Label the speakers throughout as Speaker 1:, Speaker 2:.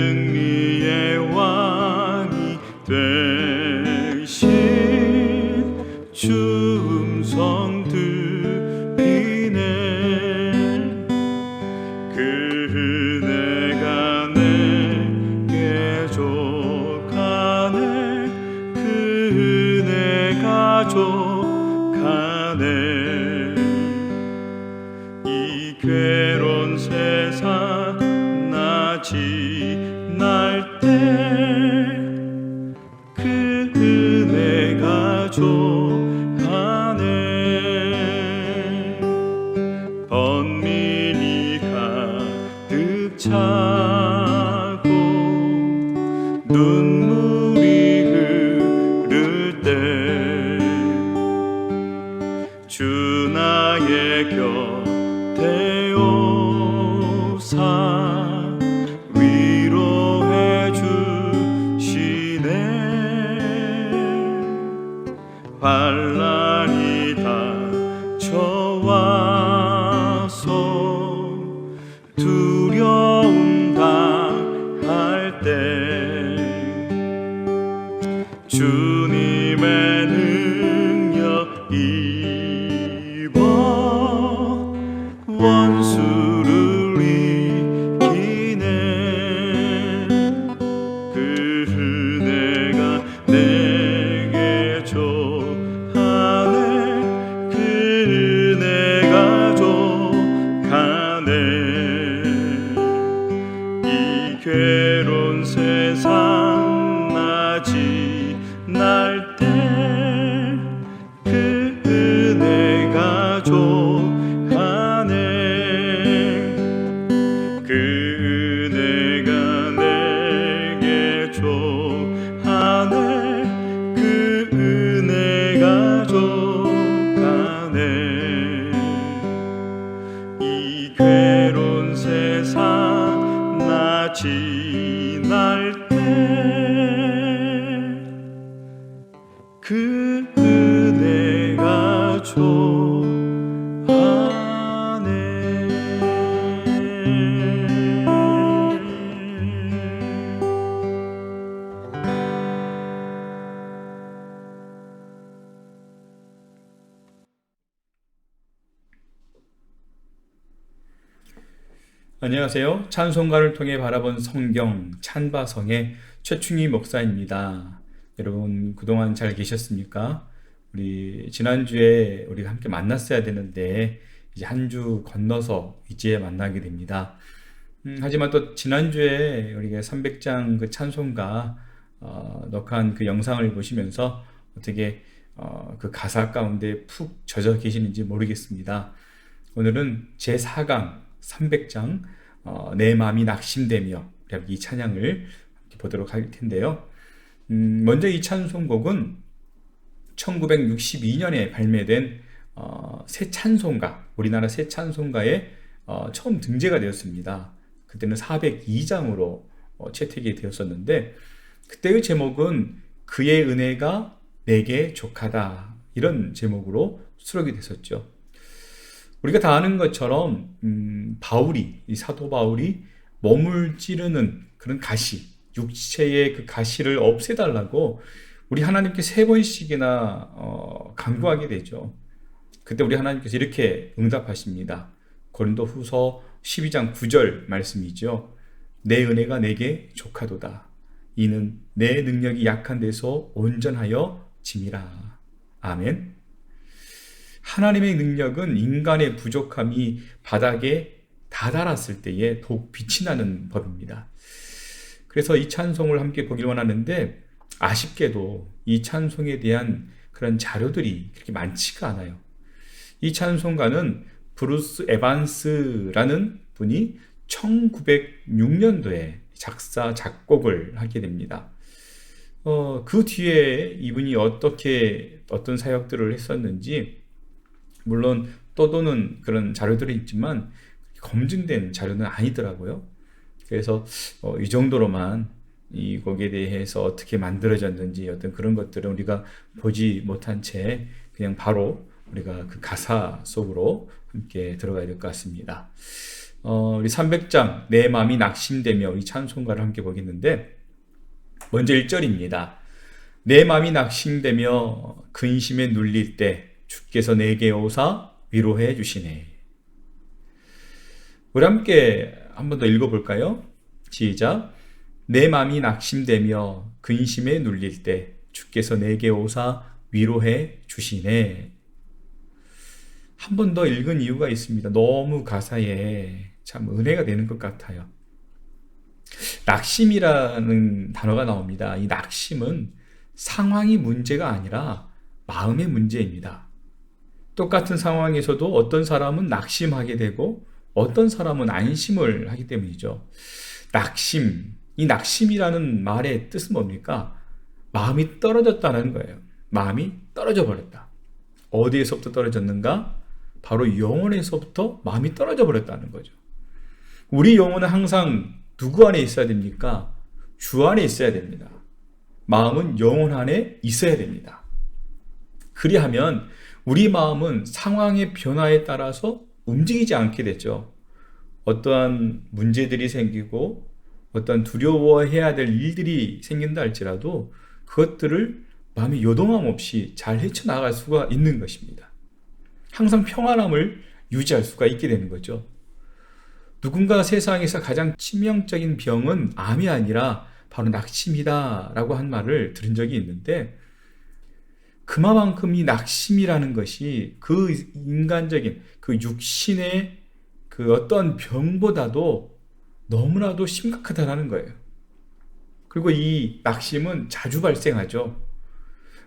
Speaker 1: 승리의 왕이 되신 주 음성 들리네. 그대가 내게 족하네. 그대가 족하네. 이 괴로운 세상 나 지날 때 그대가 족하네. 번민이 가득 차고 눈물이 흐를 때 주 나의 곁에 오사 위로해 주시네. 환난이 닥쳐와서 두려움 당할 때 주님의 능력 입어 원수를 이기네. 그대가 내게 족하네. 그대가 족하네. 이 괴로운 세상 나 지날 때 그대가 족하네. 그대가 내게 족하네. 그대가 족하네. 이 괴로운 세상 나 지날 때 그대가 족하네.
Speaker 2: 안녕하세요. 찬송가를 통해 바라본 성경 찬바성의 최충희 목사입니다. 여러분 그동안 잘 계셨습니까? 우리 지난주에 우리가 함께 만났어야 되는데 이제 한 주 건너서 이제 만나게 됩니다. 하지만 또 지난주에 우리가 300장 그 찬송가 녹화한 그 영상을 보시면서 어떻게 그 가사 가운데 푹 젖어 계시는지 모르겠습니다. 오늘은 제4강 300장 내 마음이 낙심되며 이 찬양을 보도록 할 텐데요. 먼저 이 찬송곡은 1962년에 발매된 새 찬송가, 우리나라 새 찬송가에 처음 등재가 되었습니다. 그때는 402장으로 채택이 되었었는데 그때의 제목은 그의 은혜가 내게 족하다, 이런 제목으로 수록이 됐었죠. 우리가 다 아는 것처럼 이 사도 바울이 몸을 찌르는 그런 가시, 육체의 그 가시를 없애달라고 우리 하나님께 3번씩이나 간구하게 되죠. 그때 우리 하나님께서 이렇게 응답하십니다. 고린도후서 12장 9절 말씀이죠. 내 은혜가 내게 족하도다. 이는 내 능력이 약한 데서 온전하여 짐이라. 아멘. 하나님의 능력은 인간의 부족함이 바닥에 다다랐을 때에 더욱 빛이 나는 법입니다. 그래서 이 찬송을 함께 보길 원하는데 아쉽게도 이 찬송에 대한 그런 자료들이 그렇게 많지가 않아요. 이 찬송가는 브루스 에반스라는 분이 1906년도에 작사, 작곡을 하게 됩니다. 그 뒤에 이분이 어떤 사역들을 했었는지 물론 떠도는 그런 자료들이 있지만 검증된 자료는 아니더라고요. 그래서 이 정도로만 이 곡에 대해서 어떻게 만들어졌는지 어떤 그런 것들은 우리가 보지 못한 채 그냥 바로 우리가 그 가사 속으로 함께 들어가야 될 것 같습니다. 우리 300장 내 마음이 낙심되며 이 찬송가를 함께 보겠는데, 먼저 1절입니다. 내 마음이 낙심되며 근심에 눌릴 때 주께서 내게 오사 위로해 주시네. 우리 함께 한 번 더 읽어볼까요? 시작. 내 마음이 낙심되며 근심에 눌릴 때 주께서 내게 오사 위로해 주시네. 한 번 더 읽은 이유가 있습니다. 너무 가사에 참 은혜가 되는 것 같아요. 낙심이라는 단어가 나옵니다. 이 낙심은 상황이 문제가 아니라 마음의 문제입니다. 똑같은 상황에서도 어떤 사람은 낙심하게 되고 어떤 사람은 안심을 하기 때문이죠. 낙심, 이 낙심이라는 말의 뜻은 뭡니까? 마음이 떨어졌다는 거예요. 마음이 떨어져 버렸다. 어디에서부터 떨어졌는가? 바로 영혼에서부터 마음이 떨어져 버렸다는 거죠. 우리 영혼은 항상 누구 안에 있어야 됩니까? 주 안에 있어야 됩니다. 마음은 영혼 안에 있어야 됩니다. 그리하면 우리 마음은 상황의 변화에 따라서 움직이지 않게 되죠. 어떠한 문제들이 생기고 어떤 두려워해야 될 일들이 생긴다 할지라도 그것들을 마음이 요동함 없이 잘 헤쳐나갈 수가 있는 것입니다. 항상 평안함을 유지할 수가 있게 되는 거죠. 누군가 세상에서 가장 치명적인 병은 암이 아니라 바로 낙심이다 라고 한 말을 들은 적이 있는데, 그만큼 이 낙심이라는 것이 그 인간적인 그 육신의 그 어떤 병보다도 너무나도 심각하다는 거예요. 그리고 이 낙심은 자주 발생하죠.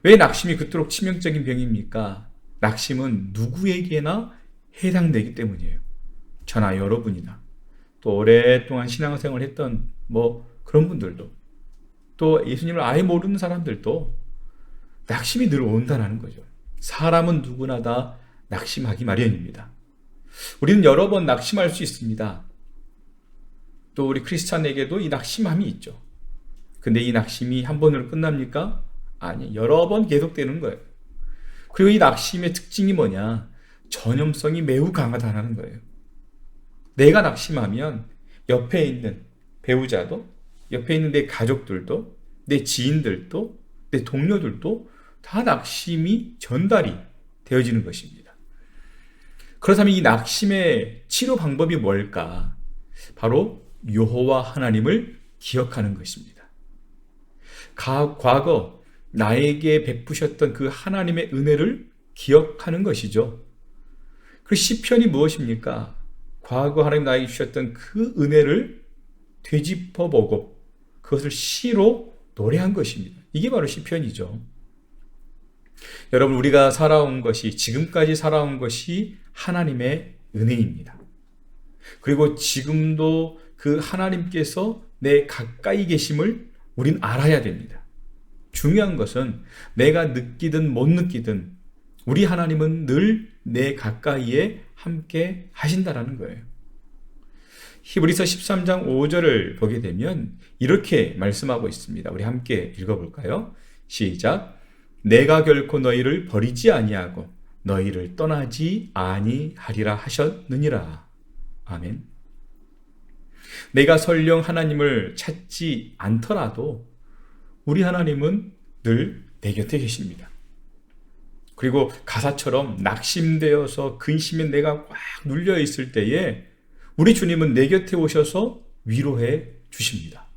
Speaker 2: 왜 낙심이 그토록 치명적인 병입니까? 낙심은 누구에게나 해당되기 때문이에요. 저나 여러분이나 또 오랫동안 신앙생활을 했던 그런 분들도, 또 예수님을 아예 모르는 사람들도 낙심이 늘 온다는 거죠. 사람은 누구나 다 낙심하기 마련입니다. 우리는 여러 번 낙심할 수 있습니다. 또 우리 크리스찬에게도 이 낙심함이 있죠. 근데 이 낙심이 한 번으로 끝납니까? 아니, 여러 번 계속되는 거예요. 그리고 이 낙심의 특징이 뭐냐? 전염성이 매우 강하다는 거예요. 내가 낙심하면 옆에 있는 배우자도, 옆에 있는 내 가족들도, 내 지인들도, 내 동료들도 다 낙심이 전달이 되어지는 것입니다. 그렇다면 이 낙심의 치료 방법이 뭘까? 바로 여호와 하나님을 기억하는 것입니다. 과거 나에게 베푸셨던 그 하나님의 은혜를 기억하는 것이죠. 그 시편이 무엇입니까? 과거 하나님 나에게 주셨던 그 은혜를 되짚어보고 그것을 시로 노래한 것입니다. 이게 바로 시편이죠. 여러분, 우리가 살아온 것이, 지금까지 살아온 것이 하나님의 은혜입니다. 그리고 지금도 그 하나님께서 내 가까이 계심을 우린 알아야 됩니다. 중요한 것은 내가 느끼든 못 느끼든 우리 하나님은 늘 내 가까이에 함께 하신다라는 거예요. 히브리서 13장 5절을 보게 되면 이렇게 말씀하고 있습니다. 우리 함께 읽어볼까요? 시작. 내가 결코 너희를 버리지 아니하고 너희를 떠나지 아니하리라 하셨느니라. 아멘. 내가 설령 하나님을 찾지 않더라도 우리 하나님은 늘 내 곁에 계십니다. 그리고 가사처럼 낙심되어서 근심에 내가 꽉 눌려 있을 때에 우리 주님은 내 곁에 오셔서 위로해 주십니다.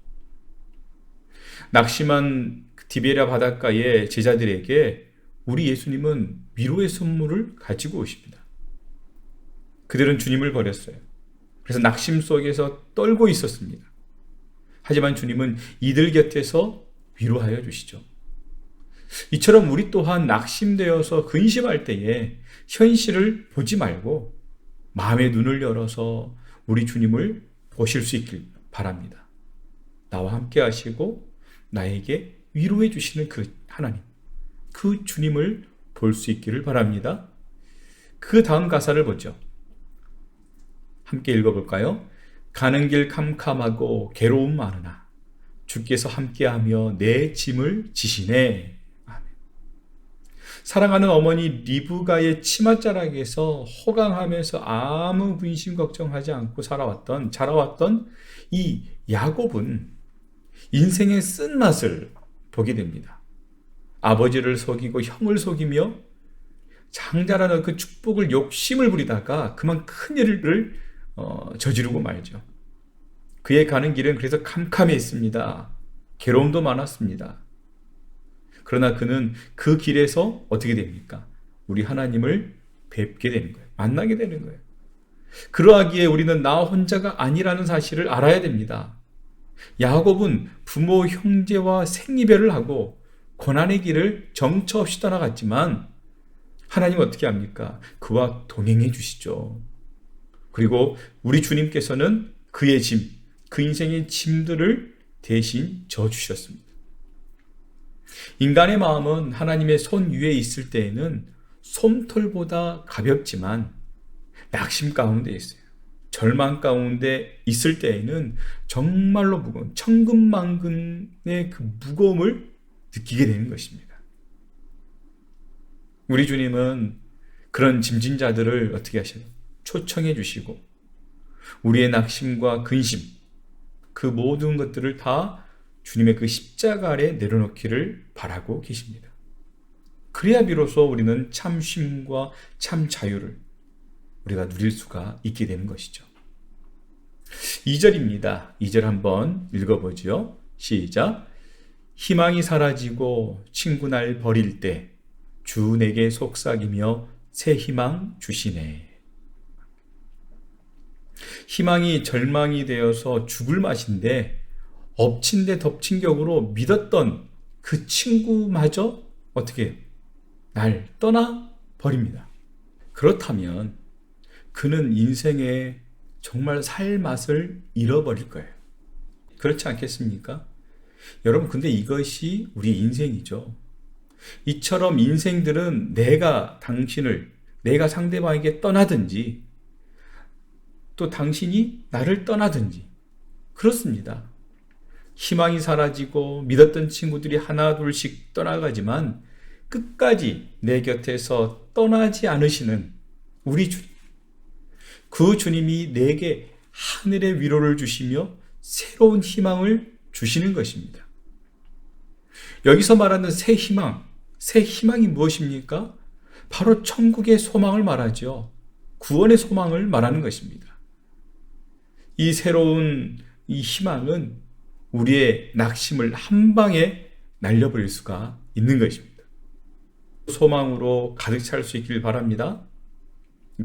Speaker 2: 낙심한 디베랴 바닷가의 제자들에게 우리 예수님은 위로의 선물을 가지고 오십니다. 그들은 주님을 버렸어요. 그래서 낙심 속에서 떨고 있었습니다. 하지만 주님은 이들 곁에서 위로하여 주시죠. 이처럼 우리 또한 낙심되어서 근심할 때에 현실을 보지 말고 마음의 눈을 열어서 우리 주님을 보실 수 있길 바랍니다. 나와 함께 하시고 나에게 위로해 주시는 그 하나님, 그 주님을 볼 수 있기를 바랍니다. 그 다음 가사를 보죠. 함께 읽어볼까요? 가는 길 캄캄하고 괴로움 많으나 주께서 함께하며 내 짐을 지시네. 아멘. 사랑하는 어머니 리브가의 치맛자락에서 호강하면서 아무 근심 걱정하지 않고 자라왔던 이 야곱은 인생의 쓴맛을 보게 됩니다. 아버지를 속이고 형을 속이며 장자라는 그 축복을 욕심을 부리다가 그만 큰 일을 저지르고 말죠. 그의 가는 길은 그래서 캄캄했습니다. 괴로움도 많았습니다. 그러나 그는 그 길에서 어떻게 됩니까? 우리 하나님을 뵙게 되는 거예요. 만나게 되는 거예요. 그러하기에 우리는 나 혼자가 아니라는 사실을 알아야 됩니다. 야곱은 부모 형제와 생이별을 하고 고난의 길을 정처 없이 떠나갔지만 하나님 어떻게 합니까? 그와 동행해 주시죠. 그리고 우리 주님께서는 그의 짐, 그 인생의 짐들을 대신 져주셨습니다. 인간의 마음은 하나님의 손 위에 있을 때에는 솜털보다 가볍지만 낙심 가운데 있어요. 절망 가운데 있을 때에는 정말로 무거운 천근만근의 그 무거움을 느끼게 되는 것입니다. 우리 주님은 그런 짐진 자들을 어떻게 하셔요? 초청해 주시고 우리의 낙심과 근심, 그 모든 것들을 다 주님의 그 십자가 아래 내려놓기를 바라고 계십니다. 그래야 비로소 우리는 참 쉼과 참 자유를 우리가 누릴 수가 있게 되는 것이죠. 2절입니다. 2절 한번 읽어보죠. 시작. 희망이 사라지고 친구 날 버릴 때 주 내게 속삭이며 새 희망 주시네. 희망이 절망이 되어서 죽을 맛인데 엎친 데 덮친 격으로 믿었던 그 친구마저 어떻게 날 떠나 버립니다. 그렇다면 그는 인생에 정말 살 맛을 잃어버릴 거예요. 그렇지 않겠습니까? 여러분, 근데 이것이 우리 인생이죠. 이처럼 인생들은 내가 상대방에게 떠나든지 또 당신이 나를 떠나든지 그렇습니다. 희망이 사라지고 믿었던 친구들이 하나 둘씩 떠나가지만 끝까지 내 곁에서 떠나지 않으시는 우리 주님, 그 주님이 내게 하늘의 위로를 주시며 새로운 희망을 주시는 것입니다. 여기서 말하는 새 희망이 무엇입니까? 바로 천국의 소망을 말하죠. 구원의 소망을 말하는 것입니다. 이 새로운 이 희망은 우리의 낙심을 한 방에 날려버릴 수가 있는 것입니다. 소망으로 가득 찰 수 있길 바랍니다.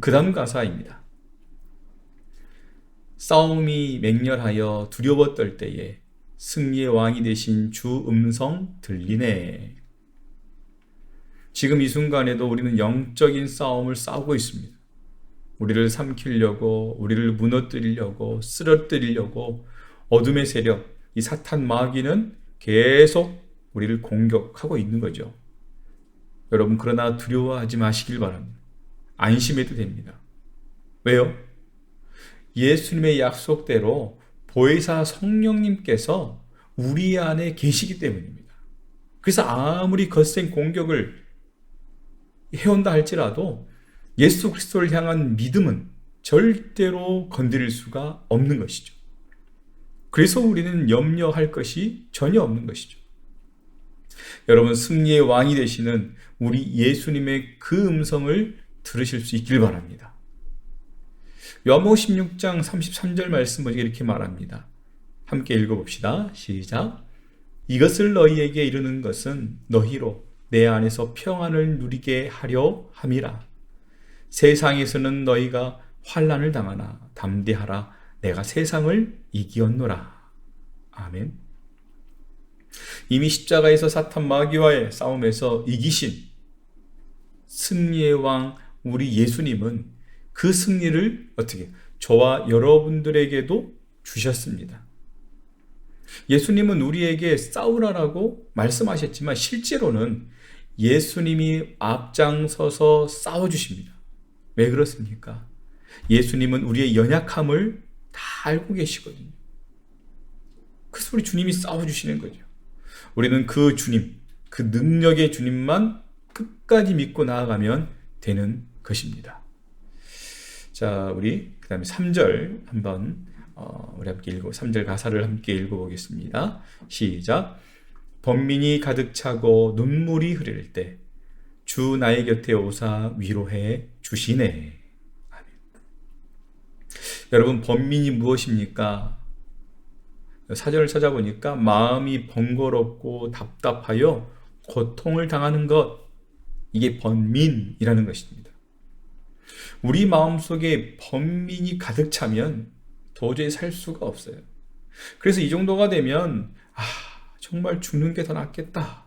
Speaker 2: 그 다음 가사입니다. 싸움이 맹렬하여 두려워 떨 때에 승리의 왕이 되신 주 음성 들리네. 지금 이 순간에도 우리는 영적인 싸움을 싸우고 있습니다. 우리를 삼키려고, 우리를 무너뜨리려고, 쓰러뜨리려고 어둠의 세력, 이 사탄 마귀는 계속 우리를 공격하고 있는 거죠. 여러분, 그러나 두려워하지 마시길 바랍니다. 안심해도 됩니다. 왜요? 예수님의 약속대로 보혜사 성령님께서 우리 안에 계시기 때문입니다. 그래서 아무리 거센 공격을 해온다 할지라도 예수 그리스도를 향한 믿음은 절대로 건드릴 수가 없는 것이죠. 그래서 우리는 염려할 것이 전혀 없는 것이죠. 여러분, 승리의 왕이 되시는 우리 예수님의 그 음성을 들으실 수 있길 바랍니다. 요한복음 16장 33절 말씀 보니까 이렇게 말합니다. 함께 읽어봅시다. 시작. 이것을 너희에게 이르는 것은 너희로 내 안에서 평안을 누리게 하려 함이라. 세상에서는 너희가 환난을 당하나 담대하라. 내가 세상을 이기었노라. 아멘. 이미 십자가에서 사탄 마귀와의 싸움에서 이기신 승리의 왕 우리 예수님은 그 승리를 어떻게 저와 여러분들에게도 주셨습니다. 예수님은 우리에게 싸우라라고 말씀하셨지만 실제로는 예수님이 앞장서서 싸워주십니다. 왜 그렇습니까? 예수님은 우리의 연약함을 다 알고 계시거든요. 그래서 우리 주님이 싸워주시는 거죠. 우리는 그 주님, 그 능력의 주님만 끝까지 믿고 나아가면 되는 것입니다. 자, 우리 그 다음에 3절 한번 우리 함께 3절 가사를 함께 읽어보겠습니다. 시작. 번민이 가득 차고 눈물이 흐릴 때 주 나의 곁에 오사 위로해 주시네. 아멘. 여러분, 번민이 무엇입니까? 사전을 찾아보니까 마음이 번거롭고 답답하여 고통을 당하는 것, 이게 번민이라는 것입니다. 우리 마음속에 번민이 가득 차면 도저히 살 수가 없어요. 그래서 이 정도가 되면 정말 죽는 게 더 낫겠다,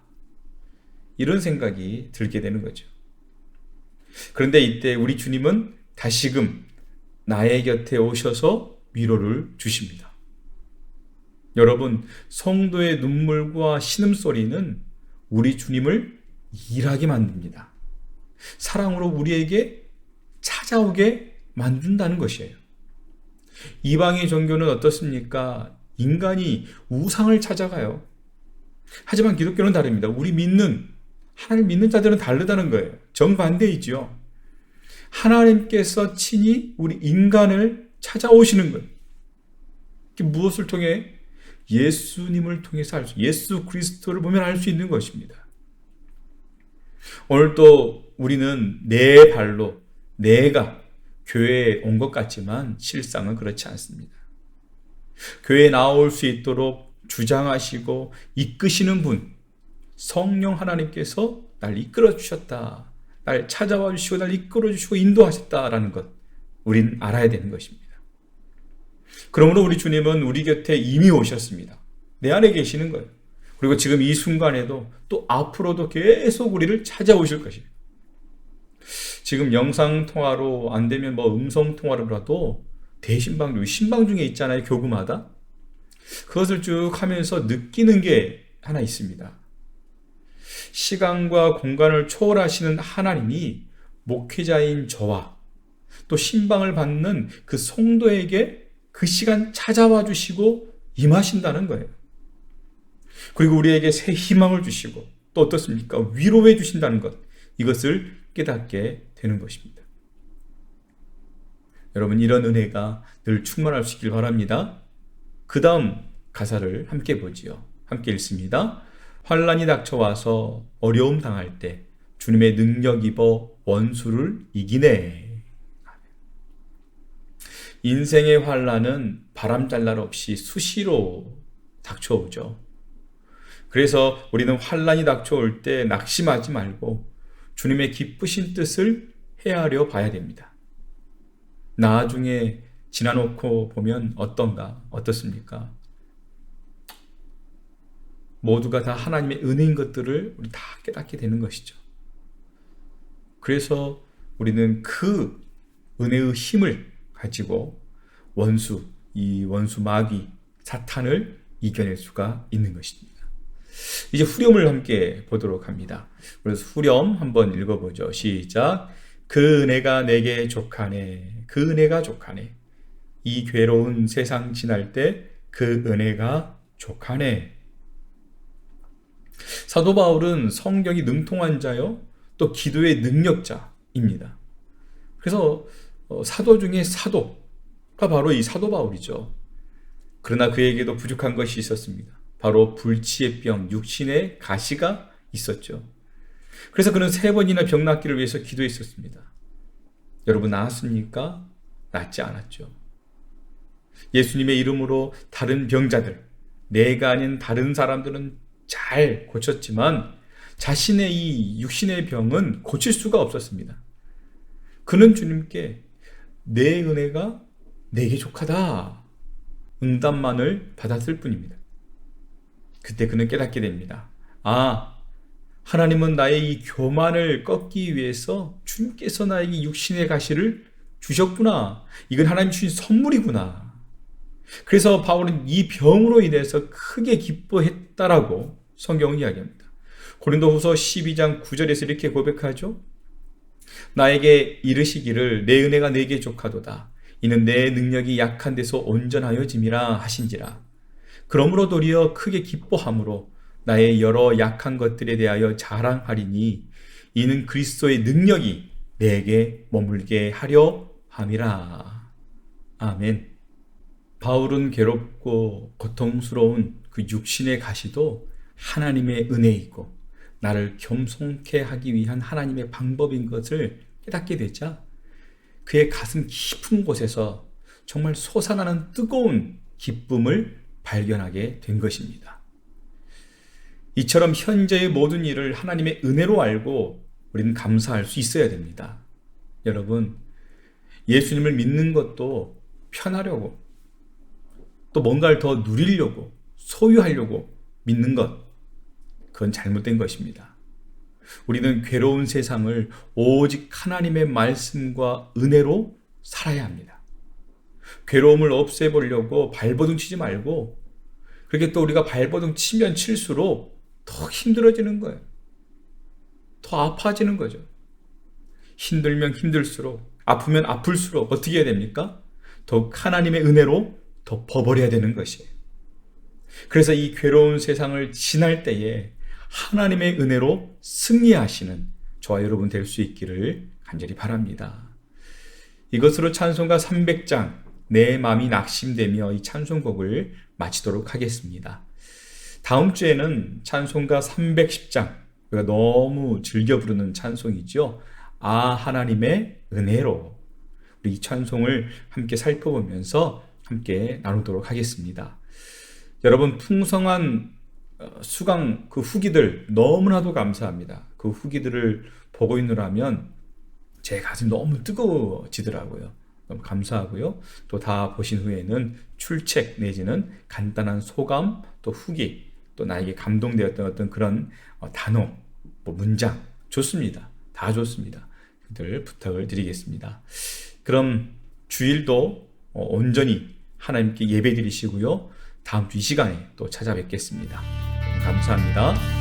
Speaker 2: 이런 생각이 들게 되는 거죠. 그런데 이때 우리 주님은 다시금 나의 곁에 오셔서 위로를 주십니다. 여러분, 성도의 눈물과 신음소리는 우리 주님을 일하게 만듭니다. 사랑으로 우리에게 찾아오게 만든다는 것이에요. 이방의 종교는 어떻습니까? 인간이 우상을 찾아가요. 하지만 기독교는 다릅니다. 하나님 믿는 자들은 다르다는 거예요. 정반대이지요. 하나님께서 친히 우리 인간을 찾아오시는 거예요. 무엇을 통해? 예수님을 통해서 예수 그리스도를 보면 알 수 있는 것입니다. 오늘도 우리는 내 발로 내가 교회에 온 것 같지만 실상은 그렇지 않습니다. 교회에 나올 수 있도록 주장하시고 이끄시는 분, 성령 하나님께서 날 이끌어 주셨다, 날 찾아와 주시고 날 이끌어 주시고 인도하셨다라는 것, 우린 알아야 되는 것입니다. 그러므로 우리 주님은 우리 곁에 이미 오셨습니다. 내 안에 계시는 거예요. 그리고 지금 이 순간에도 또 앞으로도 계속 우리를 찾아오실 것입니다. 지금 영상통화로 안 되면 음성통화로라도 대신방, 신방 중에 있잖아요, 교구마다. 그것을 쭉 하면서 느끼는 게 하나 있습니다. 시간과 공간을 초월하시는 하나님이 목회자인 저와 또 신방을 받는 그 성도에게 그 시간 찾아와 주시고 임하신다는 거예요. 그리고 우리에게 새 희망을 주시고 또 어떻습니까? 위로해 주신다는 것, 이것을 깨닫게 되는 것입니다. 여러분, 이런 은혜가 늘 충만할 수 있길 바랍니다. 그 다음 가사를 함께 보지요. 함께 읽습니다. 환난이 닥쳐와서 어려움 당할 때 주님의 능력 입어 원수를 이기네. 인생의 환난은 바람잘 없이 수시로 닥쳐오죠. 그래서 우리는 환난이 닥쳐올 때 낙심하지 말고 주님의 기쁘신 뜻을 헤아려 봐야 됩니다. 나중에 지나놓고 보면 어떻습니까? 모두가 다 하나님의 은혜인 것들을 우리 다 깨닫게 되는 것이죠. 그래서 우리는 그 은혜의 힘을 가지고 이 원수 마귀 사탄을 이겨낼 수가 있는 것입니다. 이제 후렴을 함께 보도록 합니다. 그래서 후렴 한번 읽어보죠. 시작. 그 은혜가 내게 족하네. 그 은혜가 족하네. 이 괴로운 세상 지날 때 그 은혜가 족하네. 사도 바울은 성경이 능통한 자요, 또 기도의 능력자입니다. 그래서 사도 중에 사도가 바로 이 사도 바울이죠. 그러나 그에게도 부족한 것이 있었습니다. 바로 불치의 병, 육신의 가시가 있었죠. 그래서 그는 3번이나 병 낫기를 위해서 기도했었습니다. 여러분, 나았습니까? 낫지 않았죠. 예수님의 이름으로 다른 병자들, 내가 아닌 다른 사람들은 잘 고쳤지만 자신의 이 육신의 병은 고칠 수가 없었습니다. 그는 주님께 내 은혜가 내게 족하다 응답만을 받았을 뿐입니다. 그때 그는 깨닫게 됩니다. 하나님은 나의 이 교만을 꺾기 위해서 주님께서 나에게 육신의 가시를 주셨구나. 이건 하나님 주신 선물이구나. 그래서 바울은 이 병으로 인해서 크게 기뻐했다라고 성경은 이야기합니다. 고린도후서 12장 9절에서 이렇게 고백하죠. 나에게 이르시기를 내 은혜가 내게 족하도다. 이는 내 능력이 약한 데서 온전하여짐이라 하신지라. 그러므로 도리어 크게 기뻐함으로 나의 여러 약한 것들에 대하여 자랑하리니 이는 그리스도의 능력이 내게 머물게 하려 함이라. 아멘. 바울은 괴롭고 고통스러운 그 육신의 가시도 하나님의 은혜이고 나를 겸손케 하기 위한 하나님의 방법인 것을 깨닫게 되자 그의 가슴 깊은 곳에서 정말 솟아나는 뜨거운 기쁨을 발견하게 된 것입니다. 이처럼 현재의 모든 일을 하나님의 은혜로 알고 우리는 감사할 수 있어야 됩니다. 여러분, 예수님을 믿는 것도 편하려고 또 뭔가를 더 누리려고 소유하려고 믿는 것, 그건 잘못된 것입니다. 우리는 괴로운 세상을 오직 하나님의 말씀과 은혜로 살아야 합니다. 괴로움을 없애보려고 발버둥 치지 말고 그렇게 또 우리가 발버둥 치면 칠수록 더 힘들어지는 거예요. 더 아파지는 거죠. 힘들면 힘들수록 아프면 아플수록 어떻게 해야 됩니까? 더욱 하나님의 은혜로 덮어버려야 되는 것이에요. 그래서 이 괴로운 세상을 지날 때에 하나님의 은혜로 승리하시는 저와 여러분 될 수 있기를 간절히 바랍니다. 이것으로 찬송가 300장 내 마음이 낙심되며 이 찬송곡을 마치도록 하겠습니다. 다음 주에는 찬송가 310장, 우리가 너무 즐겨 부르는 찬송이죠. 아 하나님의 은혜로. 우리 이 찬송을 함께 살펴보면서 함께 나누도록 하겠습니다. 여러분, 풍성한 수강 그 후기들 너무나도 감사합니다. 그 후기들을 보고 있느라면 제 가슴이 너무 뜨거워지더라고요. 너무 감사하고요. 또 다 보신 후에는 출첵 내지는 간단한 소감, 또 후기, 또 나에게 감동되었던 어떤 그런 단어, 문장 좋습니다. 다 좋습니다. 그들 부탁을 드리겠습니다. 그럼 주일도 온전히 하나님께 예배 드리시고요. 다음 주 이 시간에 또 찾아뵙겠습니다. 감사합니다.